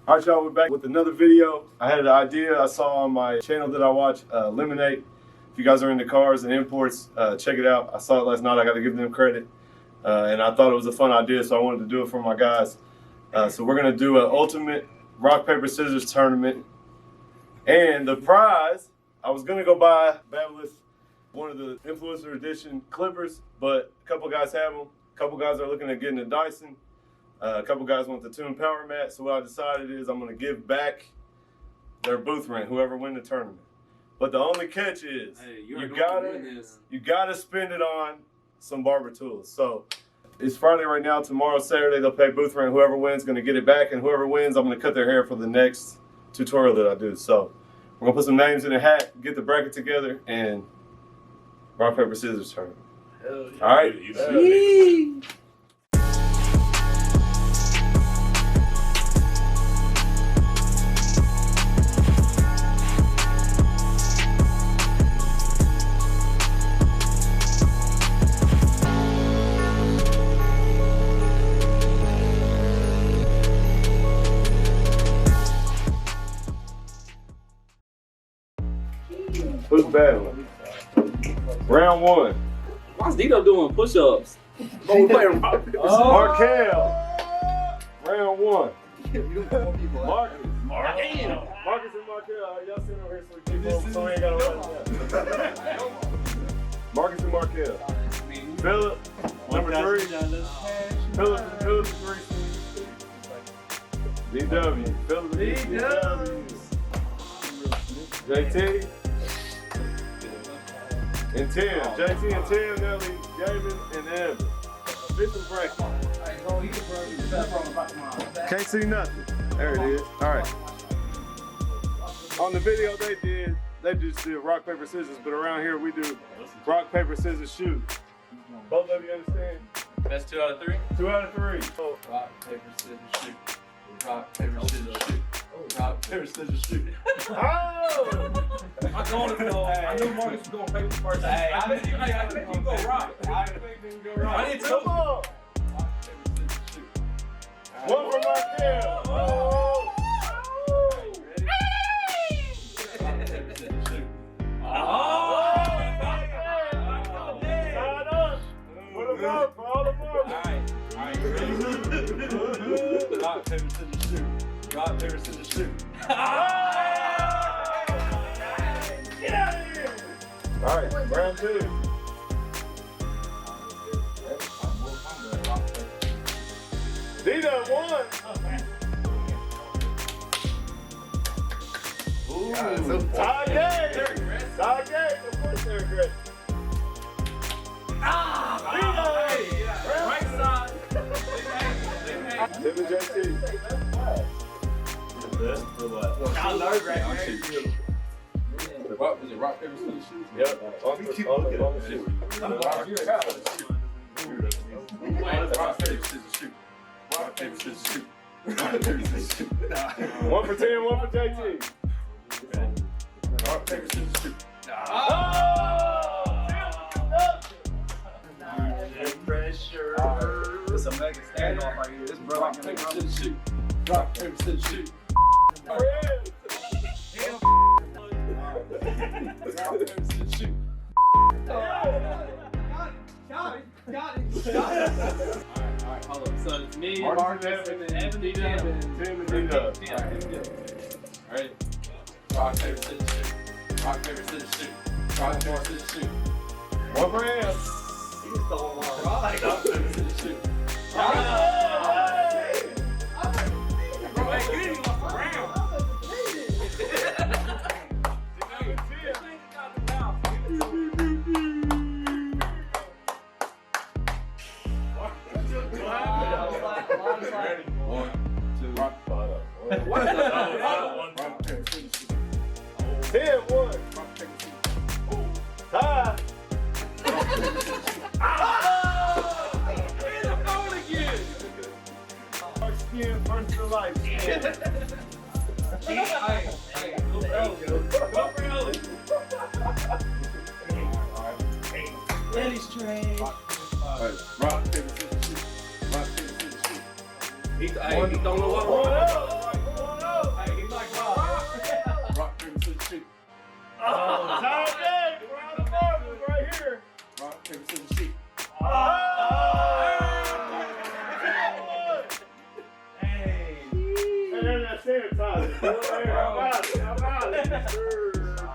All right, y'all, we're back with another video. I had an idea I saw on my channel that I watch, Lemonade. If you guys are into cars and imports, check it out. I saw it last night. I got to give them credit. And I thought it was a fun idea, so I wanted to do it for my guys. So we're going to do an ultimate rock, paper, scissors tournament. And the prize, I was going to go buy Babyliss one of the Influencer Edition clippers, but a couple guys have them. A couple guys are looking at getting a Dyson. A couple guys want the Tune Power Mat. So what I decided is I'm going to give back their booth rent, whoever win the tournament. But the only catch is you gotta spend it on some barber tools. So it's Friday right now. Tomorrow, Saturday, they'll pay booth rent. Whoever wins going to get it back, and whoever wins, I'm going to cut their hair for the next tutorial that I do. So we're going to put some names in a hat, get the bracket together, and rock, paper, scissors tournament. Hell yeah. All right? Who's battling? Round one. Why's Dito doing push-ups? Oh, we're playing rock, paper, scissors. Markel. Round one. Marcus and Markel. Y'all sit over here so we ain't got to write it down. Marcus and Markel. Philip, number 3. Philip is 3. DW. Philip is DW. JT. And Tim. JT and Tim, Nelly, Gavin, and Evan. Official bracket. Can't see nothing. There it is. All right. On the video they just did rock, paper, scissors, but around here we do rock, paper, scissors, shoot. Both of you understand? That's 2 out of 3? 2 out of 3. Rock, paper, scissors, shoot. Rock, paper, scissors, shoot. Rock, paper, scissors, shoot. Oh! I knew Marcus was going paper first. Hey, I think you go rock. I did too. Come on! Rock, paper, scissors, shoot. One for Markel. Oh! Ready? Rock, paper, scissors, shoot. Sign up! Put them up for all the marbles. Alright, ready? Rock, paper, scissors, shoot. Rock, paper, scissors, shoot. Get out of here! All right, round 2. Dito won. Ooh, tie game. Tie game. Of course they're aggressive. Dito. Right side. Tim and JT. Y'all know right here. What was it? Rock, paper, scissors, shoot? Yep. On the shoot. Rock, paper, scissors, shoot. Rock, paper, scissors, shoot. Rock, paper, scissors, shoot. 1 for Tim, 1 for JT. Rock, paper, scissors, shoot. Pressure. It's a mega standoff right here. This brother Rock, paper, scissors, shoot. Rock, paper, scissors, shoot. Rock, paper, scissors, shoot. Got it. Alright, hold up. So it's me, Marcus, Marcus, Evan, and Evan, Tim and Dito. Alright. Rock, paper, scissors, shoot. Rock, paper, scissors, shoot. Rock, paper, scissors, shoot. 1 for him. Rock, paper, scissors, shoot. Ready? 1, 2, rock, What? Tim won. Tie. Skin first to life. Ready's train. Rock, paper, scissors, shoot. Rock, paper, scissors, shoot. He don't know what.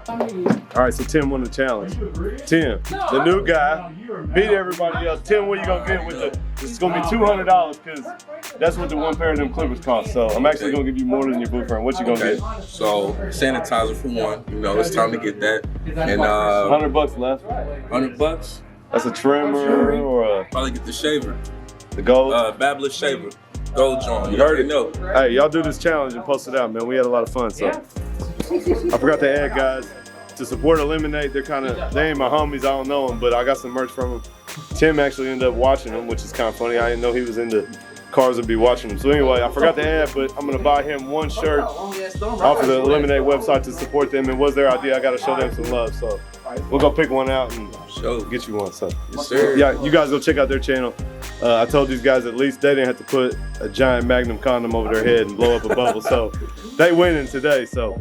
All right, so Tim won the challenge. Tim, the new guy, beat everybody else. Tim, what you gonna get with the? This is gonna be $200 because that's what the one pair of them clippers cost. So I'm actually gonna give you more than your boyfriend. What you gonna get? So sanitizer for one. You know, it's time to get that. And $100 left. $100. That's a trimmer or Probably get the shaver. the gold. Babbless shaver. Gold John. You heard it. Know. Hey, y'all do this challenge and post it out, man. We had a lot of fun. So I forgot to add, guys, to support Eliminate. They ain't my homies. I don't know them, but I got some merch from them. Tim actually ended up watching them, which is kind of funny. I didn't know he was into cars would be watching them. So anyway, I forgot to add, but I'm gonna buy him one shirt off of the Eliminate website to support them. It was their idea. I gotta show them some love. So we'll go pick one out and get you one. So Yes, sir. yeah, you guys go check out their channel. I told these guys at least they didn't have to put a giant Magnum condom over their head and blow up a bubble. So they winning today. So